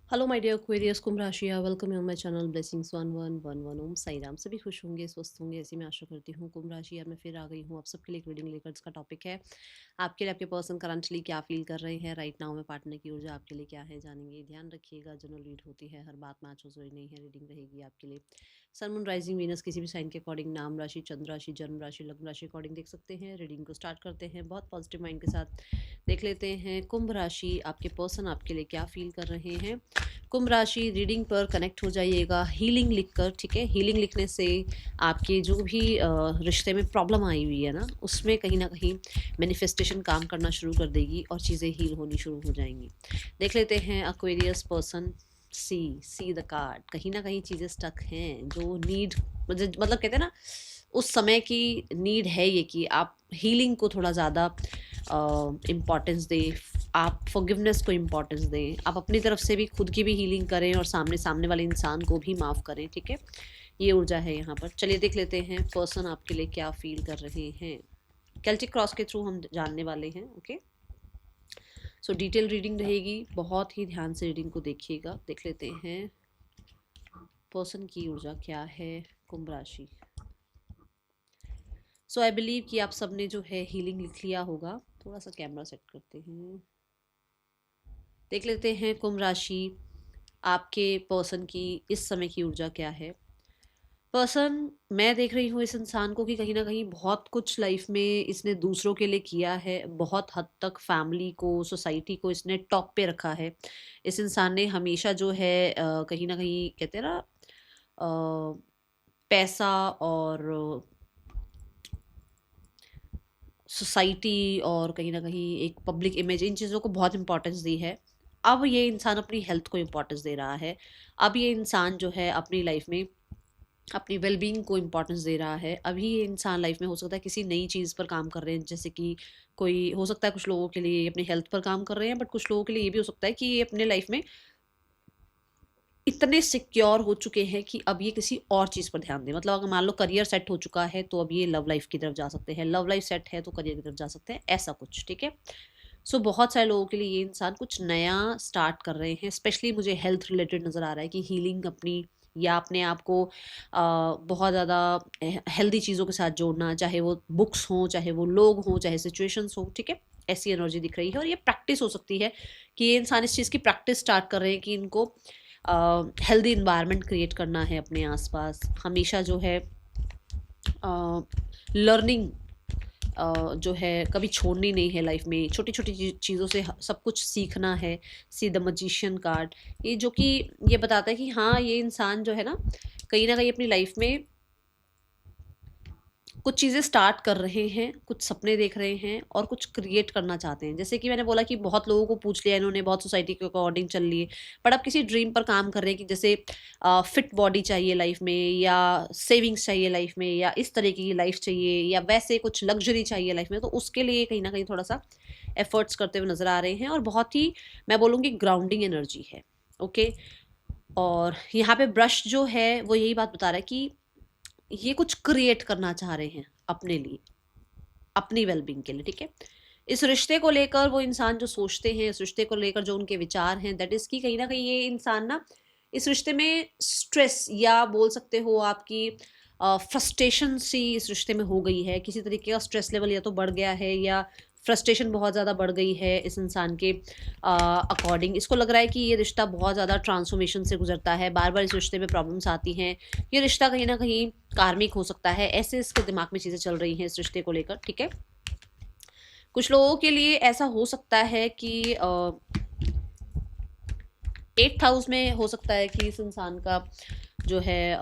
Hello my dear क्वेरियस कुंभ राशि, welcome you my channel blessings 1111 ओम साई राम। सभी खुश होंगे, स्वस्थ होंगे, ऐसी मैं आशा करती हूँ। कुंभ राशि यार मैं फिर आ गई हूँ आप सबके लिए एक रीडिंग लेकर, जिसका टॉपिक है आपके लिए आपके पर्सन करंटली क्या फील कर रहे हैं राइट नाउ में। पार्टनर की ऊर्जा आपके लिए क्या है जानेंगे। ध्यान रखिएगा, जनरल रीड होती है, हर बात मैच हो जरूरी नहीं है। रीडिंग रहेगी आपके लिए सन मून राइजिंग वीनस किसी भी साइन के अकॉर्डिंग, नाम राशि, चंद्र राशि, जन्म राशि, लग्न राशि अकॉर्डिंग देख सकते हैं। रीडिंग को स्टार्ट करते हैं बहुत पॉजिटिव माइंड के साथ। देख लेते हैं कुंभ राशि आपके पर्सन आपके लिए क्या फील कर रहे हैं। कुंभ राशि रीडिंग पर कनेक्ट हो जाइएगा हीलिंग लिखकर, ठीक है। हीलिंग लिखने से आपके जो भी रिश्ते में प्रॉब्लम आई हुई है ना, उसमें कहीं ना कहीं मैनिफेस्टेशन काम करना शुरू कर देगी और चीज़ें हील होनी शुरू हो जाएंगी। देख लेते हैं Aquarius person. See the card, कहीं ना कहीं चीज़ें स्टक हैं जो नीड, मतलब कहते हैं ना, उस समय की नीड है ये कि आप हीलिंग को थोड़ा ज़्यादा इम्पोर्टेंस दें, आप फॉरगिवनेस को इम्पोर्टेंस दें, आप अपनी तरफ से भी खुद की भी हीलिंग करें और सामने सामने वाले इंसान को भी माफ़ करें, ठीक है। ये ऊर्जा है यहाँ पर। चलिए देख लेते हैं पर्सन आपके लिए क्या फील कर रहे हैं। केल्टिक क्रॉस के थ्रू हम जानने वाले हैं, ओके। सो डिटेल रीडिंग रहेगी, बहुत ही ध्यान से रीडिंग को देखिएगा। देख लेते हैं पर्सन की ऊर्जा क्या है कुंभ राशि। सो आई बिलीव कि आप सबने जो है हीलिंग लिख लिया होगा। थोड़ा सा कैमरा सेट करते हैं, देख लेते हैं कुंभ राशि आपके पर्सन की इस समय की ऊर्जा क्या है। पर्सन, मैं देख रही हूँ इस इंसान को कि कहीं ना कहीं बहुत कुछ लाइफ में इसने दूसरों के लिए किया है, बहुत हद तक फैमिली को, सोसाइटी को इसने टॉप पे रखा है। इस इंसान ने हमेशा जो है कहीं ना कहीं कहते हैं ना, पैसा और सोसाइटी और कहीं न कहीं एक पब्लिक इमेज, इन चीज़ों को बहुत इम्पोर्टेंस दी है। अब ये इंसान अपनी हेल्थ को इम्पोर्टेंस दे रहा है। अब ये इंसान जो है अपनी लाइफ में अपनी वेलबींग को इम्पोर्टेंस दे रहा है। अभी ये इंसान लाइफ में हो सकता है किसी नई चीज़ पर काम कर रहे हैं, जैसे कि कोई हो सकता है कुछ लोगों के लिए अपनी हेल्थ पर काम कर रहे हैं, बट कुछ लोगों के लिए ये भी हो सकता है कि ये अपने लाइफ में इतने सिक्योर हो चुके हैं कि अब ये किसी और चीज़ पर ध्यान दें। मतलब अगर मान लो करियर सेट हो चुका है तो अब ये लव लाइफ की तरफ जा सकते हैं, लव लाइफ सेट है तो करियर की तरफ जा सकते हैं, ऐसा कुछ, ठीक है। सो बहुत सारे लोगों के लिए ये इंसान कुछ नया स्टार्ट कर रहे हैं। स्पेशली मुझे हेल्थ रिलेटेड नज़र आ रहा है कि हीलिंग अपनी, या अपने आप को बहुत ज़्यादा हेल्दी चीज़ों के साथ जोड़ना, चाहे वो बुक्स हों, चाहे वो लोग हों, चाहे सिचुएशंस हों, ठीक है। ऐसी एनर्जी दिख रही है और ये प्रैक्टिस हो सकती है कि ये इंसान इस चीज़ की प्रैक्टिस स्टार्ट कर रहे हैं कि इनको हेल्दी इन्वायरमेंट क्रिएट करना है अपने आसपास। हमेशा जो है लर्निंग जो है कभी छोड़नी नहीं है लाइफ में। छोटी छोटी चीज़ों से सब कुछ सीखना है। सी द मजिशियन कार्ड, ये जो कि ये बताता है कि हाँ, ये इंसान जो है ना कहीं अपनी लाइफ में कुछ चीज़ें स्टार्ट कर रहे हैं, कुछ सपने देख रहे हैं और कुछ क्रिएट करना चाहते हैं। जैसे कि मैंने बोला कि बहुत लोगों को पूछ लिया इन्होंने, बहुत सोसाइटी के अकॉर्डिंग चल लिए, बट अब किसी ड्रीम पर काम कर रहे हैं कि जैसे फिट बॉडी चाहिए लाइफ में, या सेविंग्स चाहिए लाइफ में, या इस तरीके की लाइफ चाहिए, या वैसे कुछ लग्जरी चाहिए लाइफ में। तो उसके लिए कहीं ना कहीं थोड़ा सा एफर्ट्स करते हुए नजर आ रहे हैं और बहुत ही, मैं बोलूँगी, ग्राउंडिंग एनर्जी है, ओके। और यहाँ पे ब्रश जो है वो यही बात बता रहा है कि ये कुछ क्रिएट करना चाह रहे हैं अपने लिए, अपनी वेलबींग के लिए, ठीक है। इस रिश्ते को लेकर वो इंसान जो सोचते हैं, इस रिश्ते को लेकर जो उनके विचार हैं, दैट इज कि कहीं ना कहीं ये इंसान ना इस रिश्ते में स्ट्रेस, या बोल सकते हो आपकी फ्रस्ट्रेशन सी इस रिश्ते में हो गई है। किसी तरीके का स्ट्रेस लेवल या तो बढ़ गया है, या फ्रस्ट्रेशन बहुत ज़्यादा बढ़ गई है इस इंसान के अकॉर्डिंग। इसको लग रहा है कि ये रिश्ता बहुत ज़्यादा ट्रांसफॉर्मेशन से गुजरता है, बार बार इस रिश्ते में प्रॉब्लम्स आती हैं, ये रिश्ता कहीं ना कहीं कार्मिक हो सकता है, ऐसे इसके दिमाग में चीज़ें चल रही हैं इस रिश्ते को लेकर, ठीक है। कुछ लोगों के लिए ऐसा हो सकता है कि 8th हाउस में हो सकता है कि इस इंसान का जो है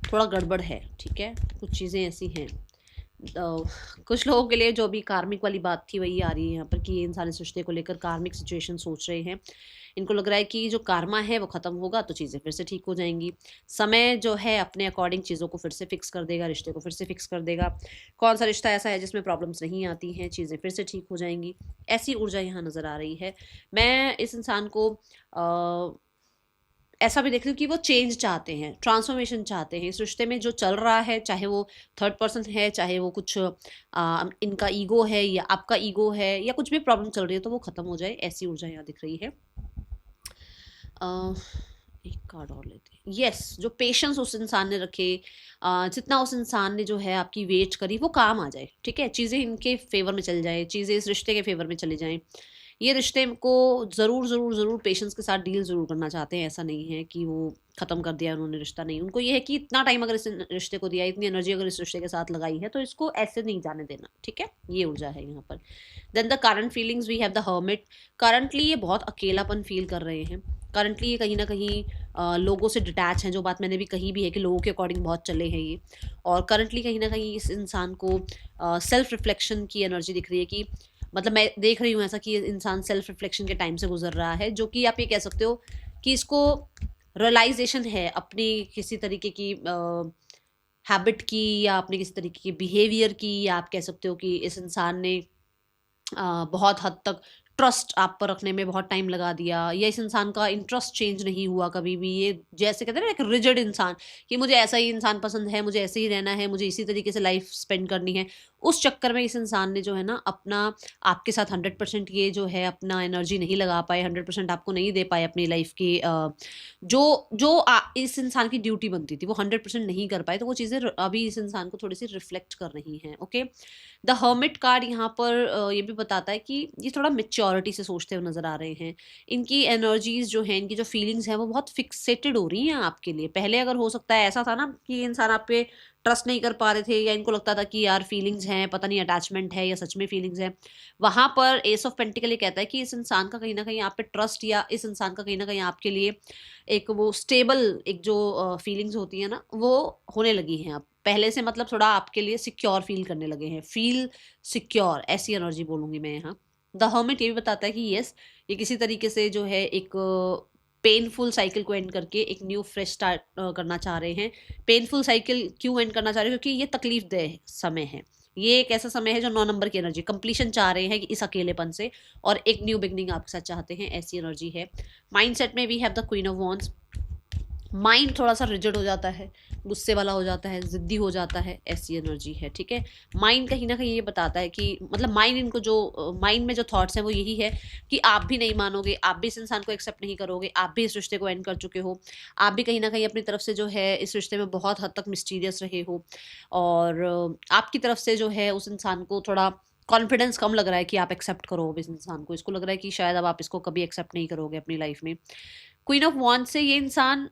थोड़ा गड़बड़ है, ठीक है। कुछ चीज़ें ऐसी हैं। कुछ लोगों के लिए जो भी कार्मिक वाली बात थी वही आ रही है यहाँ पर कि ये इंसान इस रिश्ते को लेकर कार्मिक सिचुएशन सोच रहे हैं। इनको लग रहा है कि जो कार्मा है वो ख़त्म होगा तो चीज़ें फिर से ठीक हो जाएंगी। समय जो है अपने अकॉर्डिंग चीज़ों को फिर से फिक्स कर देगा, रिश्ते को फिर से फिक्स कर देगा। कौन सा रिश्ता ऐसा है जिसमें प्रॉब्लम्स नहीं आती हैं, चीज़ें फिर से ठीक हो जाएंगी, ऐसी ऊर्जा यहाँ नज़र आ रही है। मैं इस इंसान को ऐसा भी देख लो कि वो चेंज चाहते हैं, ट्रांसफॉर्मेशन चाहते हैं इस रिश्ते में जो चल रहा है, चाहे वो थर्ड पर्सन है, चाहे वो कुछ इनका ईगो है या आपका ईगो है या कुछ भी प्रॉब्लम चल रही है, तो वो खत्म हो जाए, ऐसी ऊर्जा यहाँ दिख रही है। एक कार्ड और लेते हैं। यस, जो पेशेंस उस इंसान ने रखे, जितना उस इंसान ने जो है आपकी वेट करी, वो काम आ जाए, ठीक है, चीज़ें इनके फेवर में चल जाए, चीज़ें इस रिश्ते के फेवर में चली जाएं। ये रिश्ते को ज़रूर ज़रूर ज़रूर पेशेंस के साथ डील ज़रूर करना चाहते हैं। ऐसा नहीं है कि वो ख़त्म कर दिया उन्होंने रिश्ता, नहीं, उनको ये है कि इतना टाइम अगर इस रिश्ते को दिया, इतनी एनर्जी अगर इस रिश्ते के साथ लगाई है, तो इसको ऐसे नहीं जाने देना, ठीक है, ये ऊर्जा है यहाँ पर। Then the current feelings we have the hermit. Currently ये बहुत अकेलापन फील कर रहे हैं। करंटली ये कहीं ना कहीं लोगों से डिटैच हैं, जो बात मैंने भी कही भी है कि लोगों के अकॉर्डिंग बहुत चले हैं ये। और करंटली कहीं ना कहीं इस इंसान को सेल्फ रिफ्लेक्शन की एनर्जी दिख रही है कि मतलब मैं देख रही हूँ ऐसा कि इंसान सेल्फ रिफ्लेक्शन के टाइम से गुजर रहा है, जो कि आप ये कह सकते हो कि इसको रियलाइजेशन है अपनी किसी तरीके की हैबिट की, या अपने किसी तरीके के बिहेवियर की, या आप कह सकते हो कि इस इंसान ने बहुत हद तक ट्रस्ट आप पर रखने में बहुत टाइम लगा दिया, या इस इंसान का इंटरेस्ट चेंज नहीं हुआ कभी भी। ये जैसे कहते हैं ना, एक रिजिड इंसान कि मुझे ऐसा ही इंसान पसंद है, मुझे ऐसे ही रहना है, मुझे इसी तरीके से लाइफ स्पेंड करनी है। उस चक्कर में इस इंसान ने जो है ना अपना आपके साथ 100% ये जो है अपना एनर्जी नहीं लगा पाए, 100% आपको नहीं दे पाए अपनी लाइफ की जो जो इस इंसान की ड्यूटी बनती थी, वो 100% नहीं कर पाए। तो वो चीज़ें अभी इस इंसान को थोड़ी सी रिफ्लेक्ट कर रही हैं। ओके, द हर्मिट कार्ड यहाँ पर ये भी बताता है कि ये थोड़ा मेच्योरिटी से सोचते हुए नजर आ रहे हैं। इनकी एनर्जीज जो हैं, इनकी जो फीलिंग्स हैं, वो बहुत फिक्सेटेड हो रही हैं आपके लिए। पहले अगर हो सकता है ऐसा था ना कि इंसान आप पे ट्रस्ट नहीं कर पा रहे थे, या इनको लगता था कि यार फीलिंग्स हैं, पता नहीं अटैचमेंट है या सच में फीलिंग्स है, वहां पर एस ऑफ पेंटिकल ये कहता है कि इस इंसान का कहीं ना कहीं आप पे ट्रस्ट, या इस इंसान का कहीं ना कहीं आपके लिए एक वो स्टेबल एक जो फीलिंग्स होती है ना, वो होने लगी हैं अब पहले से। मतलब थोड़ा आपके लिए सिक्योर फील करने लगे हैं, फील सिक्योर, ऐसी एनर्जी बोलूंगी मैं यहाँ। द हर्मिट ये भी बताता है कि यस, ये किसी तरीके से जो है एक पेनफुल साइकिल को एंड करके एक न्यू फ्रेश स्टार्ट करना चाह रहे हैं। पेनफुल साइकिल क्यों एंड करना चाह रहे हैं? क्योंकि ये तकलीफ देह समय है, ये एक ऐसा समय है जो 9 नंबर की एनर्जी कंप्लीशन चाह रहे हैं कि इस अकेलेपन से, और एक न्यू बिगनिंग आपके साथ चाहते हैं, ऐसी एनर्जी है। माइंडसेट में we have the queen of wands. Mind थोड़ा सा रिजिड हो जाता है, गुस्से वाला हो जाता है, जिद्दी हो जाता है, ऐसी एनर्जी है, ठीक है। माइंड कहीं ना कहीं ये बताता है कि मतलब माइंड इनको जो माइंड में जो थॉट्स हैं वो यही है कि आप भी नहीं मानोगे, आप भी इस इंसान को एक्सेप्ट नहीं करोगे, आप भी इस रिश्ते को एंड कर चुके हो, आप भी कहीं ना कहीं अपनी तरफ से जो है इस रिश्ते में बहुत हद तक मिस्टीरियस रहे हो, और आपकी तरफ से जो है उस इंसान को थोड़ा कॉन्फिडेंस कम लग रहा है कि आप एक्सेप्ट करो इस इंसान को। इसको लग रहा है कि शायद अब आप इसको कभी एक्सेप्ट नहीं करोगे अपनी लाइफ में। क्वीन ऑफ वॉन्ड्स से ये इंसान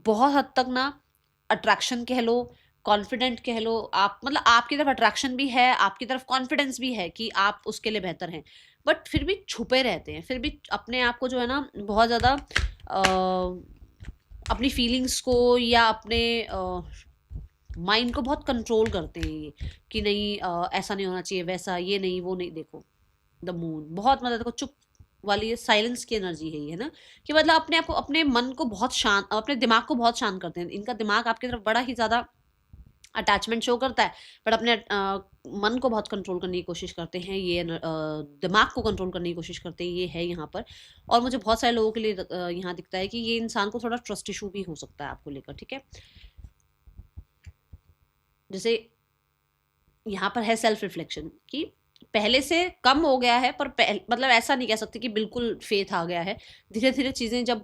बहुत हद तक ना अट्रैक्शन कह लो, कॉन्फिडेंट कह लो, आप मतलब आपकी तरफ अट्रैक्शन भी है, आपकी तरफ कॉन्फिडेंस भी है कि आप उसके लिए बेहतर हैं, बट फिर भी छुपे रहते हैं, फिर भी अपने आप को जो है ना बहुत ज़्यादा अपनी फीलिंग्स को या अपने माइंड को बहुत कंट्रोल करते हैं ये, कि नहीं ऐसा नहीं होना चाहिए, वैसा, ये नहीं, वो नहीं। देखो द मून बहुत मतलब देखो चुप वाली ये साइलेंस की एनर्जी है ये, है ना, कि मतलब अपने आप को, अपने मन को बहुत शांत, अपने दिमाग को बहुत शांत करते हैं। इनका दिमाग आपकी तरफ बड़ा ही ज़्यादा अटैचमेंट शो करता है, बट अपने मन को बहुत कंट्रोल करने की कोशिश करते हैं ये, दिमाग को कंट्रोल करने की कोशिश करते हैं, ये है यहाँ पर। और मुझे बहुत सारे लोगों के लिए यहाँ दिखता है कि ये इंसान को थोड़ा ट्रस्ट इशू भी हो सकता है आपको लेकर, ठीक है। जैसे यहाँ पर है सेल्फ रिफ्लेक्शन कि पहले से कम हो गया है, पर मतलब ऐसा नहीं कह सकते कि बिल्कुल फेथ आ गया है। धीरे धीरे चीज़ें जब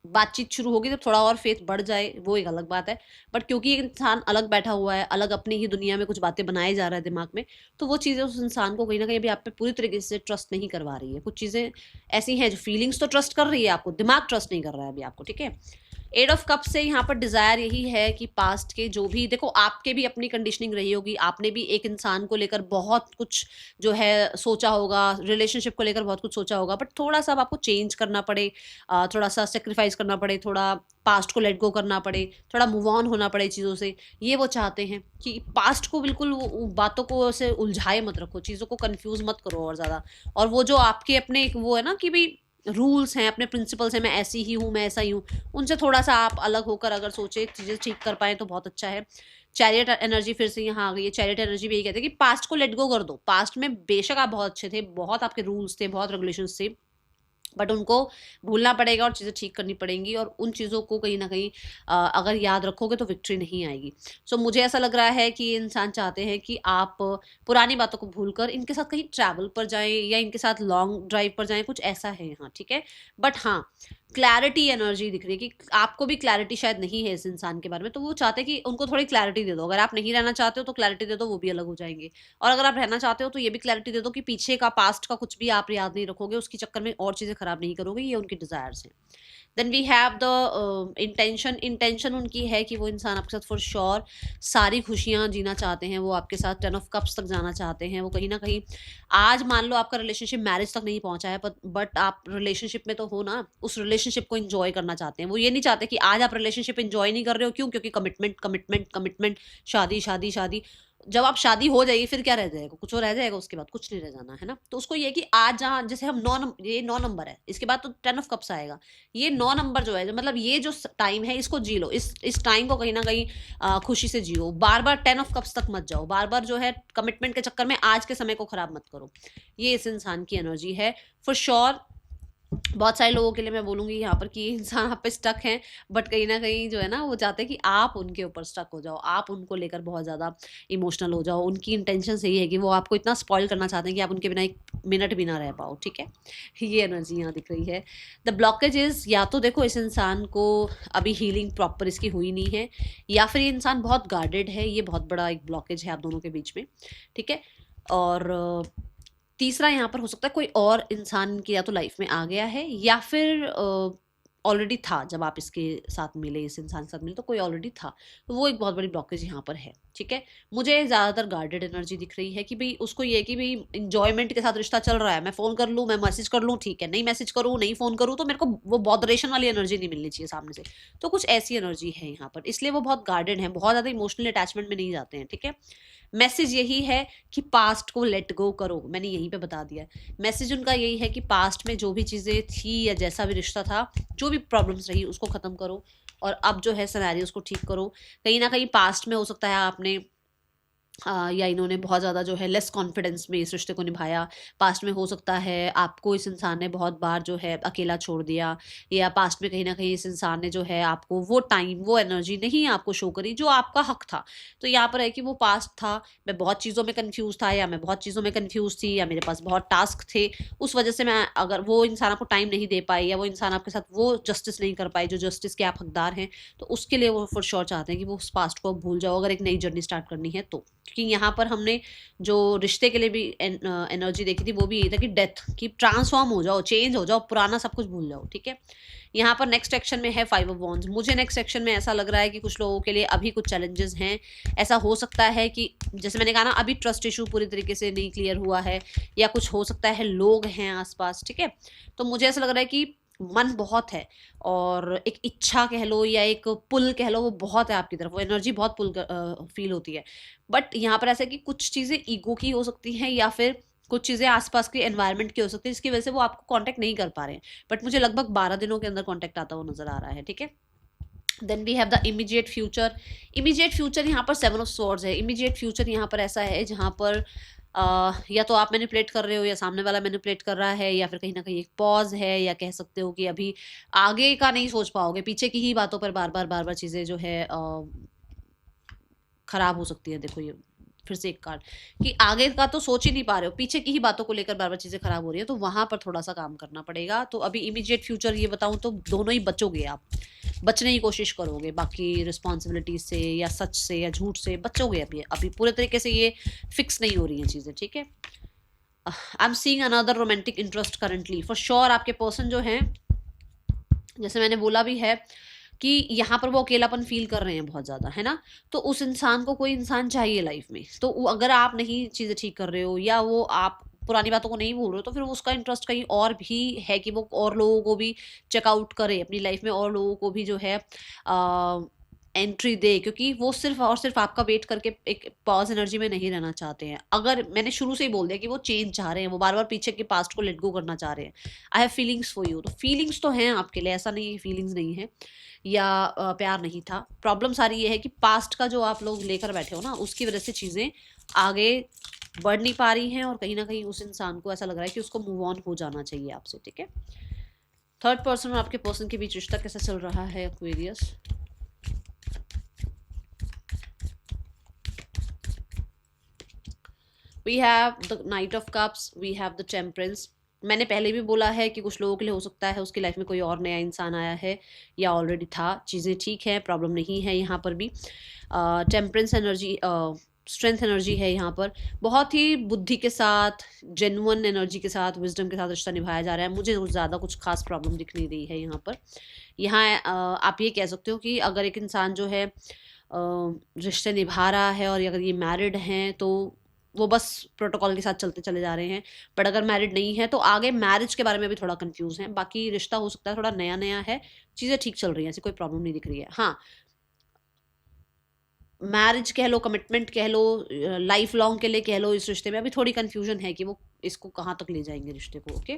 बातचीत शुरू होगी तो थोड़ा और फेथ बढ़ जाए, वो एक अलग बात है। बट क्योंकि एक इंसान अलग बैठा हुआ है, अलग अपनी ही दुनिया में कुछ बातें बनाए जा रहा है दिमाग में, तो वो चीज़ें उस इंसान को कहीं ना कहीं अभी आप पे पूरी तरीके से ट्रस्ट नहीं करवा रही है। कुछ चीज़ें ऐसी हैं जो फीलिंग्स तो ट्रस्ट कर रही है आपको, दिमाग ट्रस्ट नहीं कर रहा है अभी आपको, ठीक है। एट ऑफ कप से यहाँ पर डिजायर यही है कि पास्ट के जो भी, देखो आपके भी अपनी कंडीशनिंग रही होगी, आपने भी एक इंसान को लेकर बहुत कुछ जो है सोचा होगा, रिलेशनशिप को लेकर बहुत कुछ सोचा होगा, बट थोड़ा सा अब आपको चेंज करना पड़े, थोड़ा सा सेक्रीफाइस करना पड़े, थोड़ा पास्ट को लेट गो करना पड़े, थोड़ा मूव ऑन होना पड़े चीज़ों से। ये वो चाहते हैं कि पास्ट को बिल्कुल बातों को ऐसे उलझाए मत रखो, चीज़ों को कंफ्यूज मत करो और ज़्यादा। और वो जो आपके अपने एक वो है ना कि भाई रूल्स हैं, अपने प्रिंसिपल्स हैं, मैं ऐसी ही हूँ, मैं ऐसा ही हूँ, उनसे थोड़ा सा आप अलग होकर अगर सोचे चीज़ें ठीक कर पाए तो बहुत अच्छा है। चैरियट एनर्जी फिर से यहाँ आ गई है। चैरियट एनर्जी भी यही कहते हैं कि पास्ट को लेट गो कर दो। पास्ट में बेशक आप बहुत अच्छे थे, बहुत आपके रूल्स थे, बहुत रेगुलेशंस थे, बट उनको भूलना पड़ेगा और चीज़ें ठीक करनी पड़ेंगी, और उन चीज़ों को कहीं ना कहीं अगर याद रखोगे तो विक्ट्री नहीं आएगी। सो मुझे ऐसा लग रहा है कि ये इंसान चाहते हैं कि आप पुरानी बातों को भूलकर इनके साथ कहीं ट्रैवल पर जाएं या इनके साथ लॉन्ग ड्राइव पर जाएं, कुछ ऐसा है यहाँ, ठीक है। बट हाँ, क्लैरिटी एनर्जी दिख रही है कि आपको भी क्लैरिटी शायद नहीं है इस इंसान के बारे में, तो वो चाहते हैं कि उनको थोड़ी क्लैरिटी दे दो। अगर आप नहीं रहना चाहते हो तो क्लैरिटी दे दो, वो भी अलग हो जाएंगे। और अगर आप रहना चाहते हो तो ये भी क्लैरिटी दे दो कि पीछे का, पास्ट का कुछ भी आप याद नहीं रखोगे, उसके चक्कर में और चीज़ें खराब नहीं करोगे। ये उनकी डिज़ायर्स हैं। Then we have the intention. Intention उनकी है कि वो इंसान आपके साथ फॉर श्योर सारी खुशियाँ जीना चाहते हैं। वो आपके साथ 10 ऑफ कप्स तक जाना चाहते हैं। वो कहीं ना कहीं, आज मान लो आपका रिलेशनशिप मैरिज तक नहीं पहुंचा है, बट आप रिलेशनशिप में तो हो ना, उस रिलेशनशिप को एंजॉय करना चाहते हैं। वो ये नहीं चाहते कि आज आप रिलेशनशिप एंजॉय नहीं कर रहे हो। क्यों? क्योंकि कमिटमेंट कमिटमेंट कमिटमेंट, शादी शादी शादी। जब आप शादी हो जाएगी फिर क्या रह जाएगा? कुछ और रह जाएगा? उसके बाद कुछ नहीं रह जाना है ना। तो उसको ये कि आज जहाँ, जैसे हम ये 9 नंबर है, इसके बाद तो 10 ऑफ कप्स आएगा। ये 9 नंबर जो है, जो मतलब ये जो टाइम है, इसको जी लो। इस टाइम को कहीं ना कहीं खुशी से जियो। बार बार 10 ऑफ कप्स तक मत जाओ। बार बार जो है कमिटमेंट के चक्कर में आज के समय को खराब मत करो। ये इस इंसान की एनर्जी है फॉर श्योर। बहुत सारे लोगों के लिए मैं बोलूँगी यहाँ पर कि ये इंसान आप पे स्टक हैं, बट कहीं न कहीं जो है ना, वो चाहते हैं कि आप उनके ऊपर स्टक हो जाओ, आप उनको लेकर बहुत ज़्यादा इमोशनल हो जाओ। उनकी इंटेंशंस यही है कि वो आपको इतना स्पॉइल करना चाहते हैं कि आप उनके बिना 1 मिनट भी ना रह पाओ, ठीक है? ये एनर्जी यहाँ दिख रही है। द ब्लॉकेज इज़, या तो देखो इस इंसान को अभी हीलिंग प्रॉपर इसकी हुई नहीं है, या फिर ये इंसान बहुत गार्डेड है। ये बहुत बड़ा एक ब्लॉकेज है आप दोनों के बीच में, ठीक है? और तीसरा यहाँ पर हो सकता है कोई और इंसान की या तो लाइफ में आ गया है, या फिर ऑलरेडी था। जब आप इसके साथ मिले, इस इंसान के साथ मिले, तो कोई ऑलरेडी था। तो वो एक बहुत बड़ी ब्लॉकेज यहाँ पर है, ठीक है। मुझे ज़्यादातर गार्डेड एनर्जी दिख रही है कि भाई उसको ये कि भाई इंजॉयमेंट के साथ रिश्ता चल रहा है। मैं फ़ोन कर लूँ, मैं मैसेज कर लूँ, ठीक है। नहीं मैसेज करूँ, नहीं फ़ोन करूँ, तो मेरे को वो बॉदरेशन वाली एनर्जी नहीं मिलनी चाहिए सामने से। तो कुछ ऐसी एनर्जी है यहाँ पर, इसलिए वो बहुत गार्डेड है, बहुत ज़्यादा इमोशनल अटैचमेंट में नहीं जाते हैं, ठीक है। मैसेज यही है कि पास्ट को लेट गो करो। मैंने यहीं पे बता दिया है। मैसेज उनका यही है कि पास्ट में जो भी चीज़ें थी या जैसा भी रिश्ता था, जो भी प्रॉब्लम्स रही, उसको ख़त्म करो और अब जो है सिनेरियोज़ को ठीक करो। कहीं न कहीं पास्ट में हो सकता है आपने या इन्होंने बहुत ज़्यादा जो है लेस कॉन्फिडेंस में इस रिश्ते को निभाया। पास्ट में हो सकता है आपको इस इंसान ने बहुत बार जो है अकेला छोड़ दिया, या पास्ट में कहीं न कहीं इस इंसान ने जो है आपको वो टाइम, वो एनर्जी नहीं आपको शो करी जो आपका हक था। तो यहाँ पर है कि वो पास्ट था, मैं बहुत चीज़ों में कन्फ्यूज़ था, या मैं बहुत चीज़ों में कन्फ्यूज़ थी, या मेरे पास बहुत टास्क थे। उस वज़ह से मैं, अगर वो इंसान आपको टाइम नहीं दे पाई, या वो इंसान आपके साथ वो जस्टिस नहीं कर पाई जो जस्टिस के आप हकदार हैं, तो उसके लिए वो फॉर श्योर चाहते हैं कि वो उस पास्ट को भूल जाओ, अगर एक नई जर्नी स्टार्ट करनी है तो। क्योंकि यहाँ पर हमने जो रिश्ते के लिए भी एनर्जी देखी थी, वो भी यही था कि डेथ, कि ट्रांसफॉर्म हो जाओ, चेंज हो जाओ, पुराना सब कुछ भूल जाओ, ठीक है। यहाँ पर नेक्स्ट सेक्शन में है 5 ऑफ वॉन्ड्स। मुझे नेक्स्ट सेक्शन में ऐसा लग रहा है कि कुछ लोगों के लिए अभी कुछ चैलेंजेस हैं। ऐसा हो सकता है कि जैसे मैंने कहा ना, अभी ट्रस्ट इशू पूरी तरीके से नहीं क्लियर हुआ है, या कुछ हो सकता है लोग हैं आसपास, ठीक है। तो मुझे ऐसा लग रहा है कि मन बहुत है, और एक इच्छा कह लो या एक पुल कह लो, वो बहुत है आपकी तरफ, वो एनर्जी बहुत पुल फील होती है। बट यहाँ पर ऐसा है कि कुछ चीज़ें ईगो की हो सकती हैं, या फिर कुछ चीज़ें आसपास के एनवायरनमेंट की हो सकती है, जिसकी वजह से वो आपको कांटेक्ट नहीं कर पा रहे हैं। बट मुझे लगभग 12 दिनों के अंदर कांटेक्ट आता हुआ नजर आ रहा है, ठीक है। Then we have the immediate future. Immediate future यहाँ पर 7 ऑफ स्वॉर्ड्स है। इमीडिएट फ्यूचर यहाँ पर ऐसा है जहाँ पर या तो आप मैनिपुलेट कर रहे हो, या सामने वाला मैनिपुलेट कर रहा है, या फिर कहीं ना कहीं एक पॉज है, या कह सकते हो कि अभी आगे का नहीं सोच पाओगे, पीछे की ही बातों पर बार बार चीज़ें जो है खराब हो सकती है। देखो ये फिर से एक कार्ड, कि आगे का तो सोच ही नहीं पा रहे हो, पीछे की ही बातों को लेकर बार बार चीज़ें खराब हो रही है, तो वहां पर थोड़ा सा काम करना पड़ेगा। तो अभी इमीडिएट फ्यूचर ये बताऊं तो दोनों ही बचोगे आप, बचने की कोशिश करोगे, बाकी रिस्पॉन्सिबिलिटीज से या सच से या झूठ से बचोगे। अभी अभी पूरे तरीके से ये फिक्स नहीं हो रही हैं चीज़ें, ठीक है। I am seeing another romantic interest currently for sure. आपके पर्सन जो हैं, जैसे मैंने बोला भी है कि यहाँ पर वो अकेलापन फील कर रहे हैं बहुत ज़्यादा, है ना। तो उस इंसान को कोई इंसान चाहिए लाइफ में। तो अगर आप नहीं चीज़ें ठीक कर रहे हो, या वो आप पुरानी बातों को नहीं भूल रहे हो, तो फिर उसका इंटरेस्ट कहीं और भी है कि वो और लोगों को भी चेकआउट करे अपनी लाइफ में, और लोगों को भी जो है एंट्री दे, क्योंकि वो सिर्फ और सिर्फ आपका वेट करके एक पॉज एनर्जी में नहीं रहना चाहते हैं। अगर मैंने शुरू से ही बोल दिया कि वो चेंज चाह रहे हैं, वो बार बार पीछे के पास्ट को लेट गो करना चाह रहे हैं। I have feelings for you, तो फीलिंग्स तो हैं आपके लिए, ऐसा नहीं है फीलिंग्स नहीं है, या प्यार नहीं था। प्रॉब्लम सारी ये है कि पास्ट का जो आप लोग लेकर बैठे हो ना, उसकी वजह से चीज़ें आगे बढ़ नहीं पा रही हैं, और कहीं ना कहीं उस इंसान को ऐसा लग रहा है कि उसको मूव ऑन हो जाना चाहिए आपसे, ठीक है। थर्ड पर्सन और आपके पर्सन के बीच रिश्ता कैसा चल रहा है Aquarius? We have the knight of cups, we have the temperance. मैंने पहले भी बोला है कि कुछ लोगों के लिए हो सकता है उसकी लाइफ में कोई और नया इंसान आया है या ऑलरेडी था, चीज़ें ठीक है, प्रॉब्लम नहीं है यहाँ पर भी। टेम्परेंस एनर्जी, स्ट्रेंथ एनर्जी है यहाँ पर। बहुत ही बुद्धि के साथ, जेन्युइन एनर्जी के साथ, विजडम के साथ रिश्ता निभाया जा रहा है। मुझे ज़्यादा कुछ खास प्रॉब्लम दिख नहीं रही है यहाँ पर। यहाँ आप ये कह सकते हो कि अगर एक इंसान जो है रिश्ते निभा रहा है और अगर ये मैरिड हैं तो वो बस प्रोटोकॉल के साथ चलते चले जा रहे हैं। बट अगर मैरिड नहीं है तो आगे मैरिज के बारे में भी थोड़ा कंफ्यूज हैं। बाकी रिश्ता हो सकता है थोड़ा नया नया है, चीज़ें ठीक चल रही हैं, ऐसी कोई प्रॉब्लम नहीं दिख रही है। हाँ, मैरिज कह लो, कमिटमेंट कह लो, लाइफ लॉन्ग के लिए कह लो, इस रिश्ते में अभी थोड़ी कंफ्यूजन है कि वो इसको कहाँ तक ले जाएंगे रिश्ते को। ओके,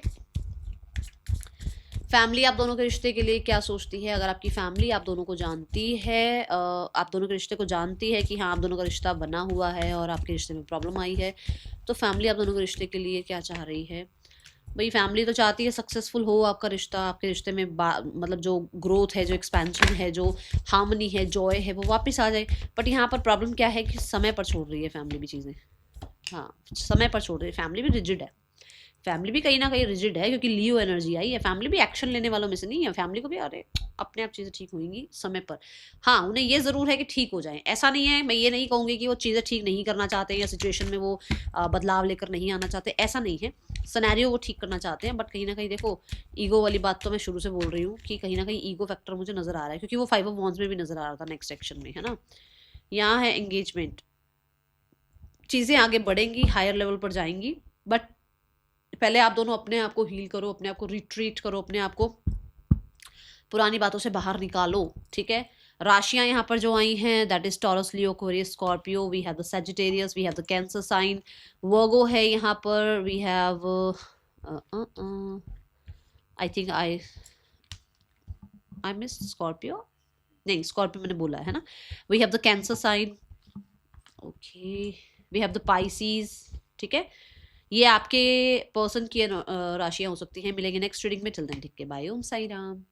फैमिली आप दोनों के रिश्ते के लिए क्या सोचती है? अगर आपकी फैमिली आप दोनों को जानती है, आप दोनों के रिश्ते को जानती है कि हाँ आप दोनों का रिश्ता बना हुआ है और आपके रिश्ते में प्रॉब्लम आई है, तो फैमिली आप दोनों के रिश्ते के लिए क्या चाह रही है? भाई फैमिली तो चाहती है सक्सेसफुल हो आपका रिश्ता, आपके रिश्ते में मतलब जो ग्रोथ है, जो एक्सपेंशन है, जो हार्मनी है, जॉय है, वो वापस आ जाए। बट यहाँ पर प्रॉब्लम क्या है कि समय पर छोड़ रही है फैमिली भी चीज़ें। हाँ, समय पर छोड़ रही है, फैमिली भी रिजिड है। फैमिली भी कहीं ना कहीं रिजिड है क्योंकि लियो एनर्जी आई है। फैमिली भी एक्शन लेने वालों में से नहीं है। फैमिली को भी अरे अपने आप चीज़ें ठीक होंगी समय पर। हाँ, उन्हें ये ज़रूर है कि ठीक हो जाए। ऐसा नहीं है, मैं ये नहीं कहूँगी कि वो चीज़ें ठीक नहीं करना चाहते या सिचुएशन में वो बदलाव लेकर नहीं आना चाहते, ऐसा नहीं है। सिनेरियो वो ठीक करना चाहते हैं, बट कहीं ना कहीं देखो, ईगो वाली बात तो मैं शुरू से बोल रही हूँ कि कहीं ना कहीं ईगो फैक्टर मुझे नज़र आ रहा है, क्योंकि वो 5 ऑफ वॉन्ड्स में भी नज़र आ रहा था नेक्स्ट सेक्शन में, है ना। यहाँ है एंगेजमेंट, चीज़ें आगे बढ़ेंगी, हायर लेवल पर जाएंगी, बट पहले आप दोनों अपने आप को हील करो, अपने आप को रिट्रीट करो, अपने आप को पुरानी बातों से बाहर निकालो, ठीक है। राशियां यहाँ पर जो आई हैं, that is Taurus, Leo, Aquarius, Scorpio. We have the Sagittarius, we have the Cancer sign, Virgo है यहाँ पर। We have I think I miss Scorpio, नहीं स्कॉर्पियो मैंने बोला है ना। We have the Cancer sign, okay. We have the Pisces, ठीक है। ये आपके पर्सन की राशियां हो सकती हैं। मिलेंगे नेक्स्ट रीडिंग में, टिल देन ठीक है, बाय, ओम साई राम।